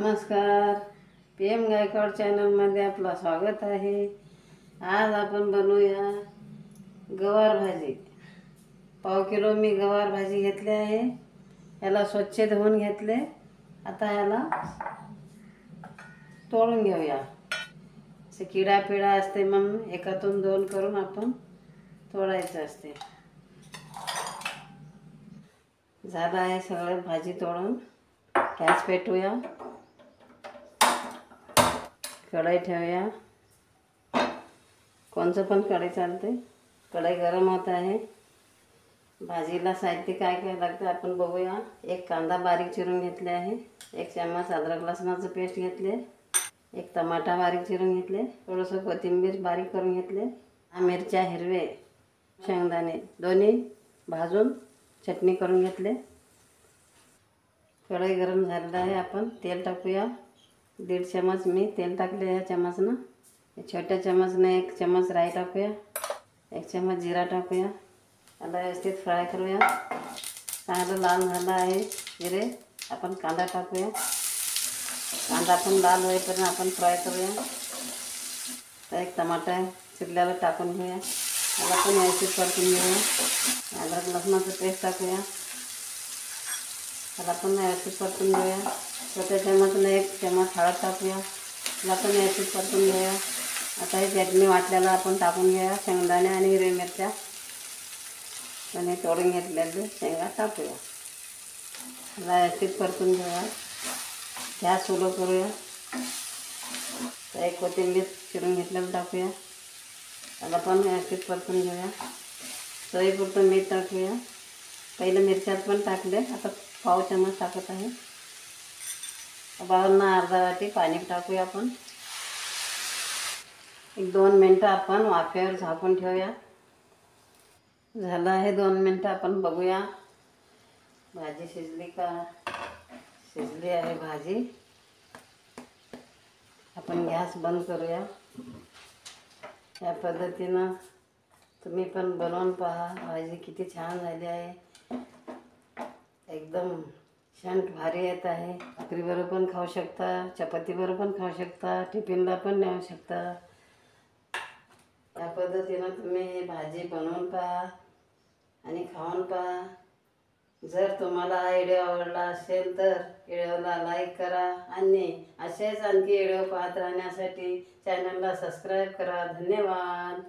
नमस्कार, PM गायकवाड चॅनलमध्ये आपलं स्वागत आहे। आज आपण बनवूया गवार भाजी। पाव किलो मी गवार भाजी घेतली आहे। याला स्वच्छ धुवून घेतले। आता याला तोडून घेऊया। असे किडा पिडा असते म्हणून एकातून दोन करून आपण तोडायचं असते। झालं आहे सगळं भाजी तोडून। गॅस पेटवूया, कढई ठेवूया। कोणचं पण कढई चालते। कढई गरम होत आहे। भाजीला साहित्य काय काय लागतं आपण बघूया। एक कांदा बारीक चिरून घेतले आहे। एक चम्मच अद्रक लसणाचं पेस्ट घेतले। एक टमाटा बारीक चिरून घेतले। थोडंसं कोथिंबीर बारीक करून घेतले। मिरच्या हिरवे, शेंगदाणे दोन्ही भाजून चटणी करून घेतले। कढई गरम झालेलं आहे। आपण तेल टाकूया। 1.5 चम्मच मी तेल टाकले या चम्मचनं। छोट्या चम्मचनं 1 चम्मच राई टाकूया। 1 चम्मच जिरा टाकूया। याला व्यवस्थित फ्राय करूया। चांगलं लाल झालं आहे जिरे। आपण कांदा टाकूया। कांदा पण लाल होईपर्यंत आपण फ्राय करूया। तर एक टमाटा चिरल्याला टाकून घेऊया। याला पण व्यवस्थित परतून घेऊया। अद्रक लसणाचं पेस्ट टाकूया। याला पण व्यवस्थित परतून घेऊया। छोट्या चम्मचनं 1 चम्मच हळद टाकूया। याला पण व्यवस्थित परतून घेऊया। आता ही चटणी वाटल्याला आपण टाकून घेऊया। शेंगदाणे आणि हिरव्या मिरच्या आणि तोडून घेतलेले शेंगा टाकूया। याला व्यवस्थित परतून घेऊया। गॅस सुरू करूया। तर एक कोथिंबीर चिरून घेतलेलं टाकूया। याला पण व्यवस्थित परतून घेऊया। चवीपुरतं मीठ टाकूया। पहिलं मिरच्यात पण टाकले, आता पाव चम्मच टाकत आहे। बाळांना अर्धा वाटी पाणी टाकूया। आपण 1-2 मिनटं आपण वाफेवर झाकून ठेवूया। झालं आहे 2 मिनटं, आपण बघूया भाजी शिजली का। शिजली आहे भाजी। आपण गॅस बंद करूया। या पद्धतीनं तुम्ही पण बनवून पहा। भाजी किती छान झाली आहे। एकदम छान भारी येत आहे। भाकरीबरोबर पण खाऊ शकता, चपातीबरोबर पण खाऊ शकता, टिफिनला पण नेऊ शकता। या पद्धतीनं तुम्ही ही भाजी बनवून पहा आणि खाऊन पहा। जर तुम्हाला हा व्हिडिओ आवडला असेल तर व्हिडिओला लाईक करा आणि असेच आणखी व्हिडिओ पाहत राहण्यासाठी चॅनलला सबस्क्राईब करा। धन्यवाद।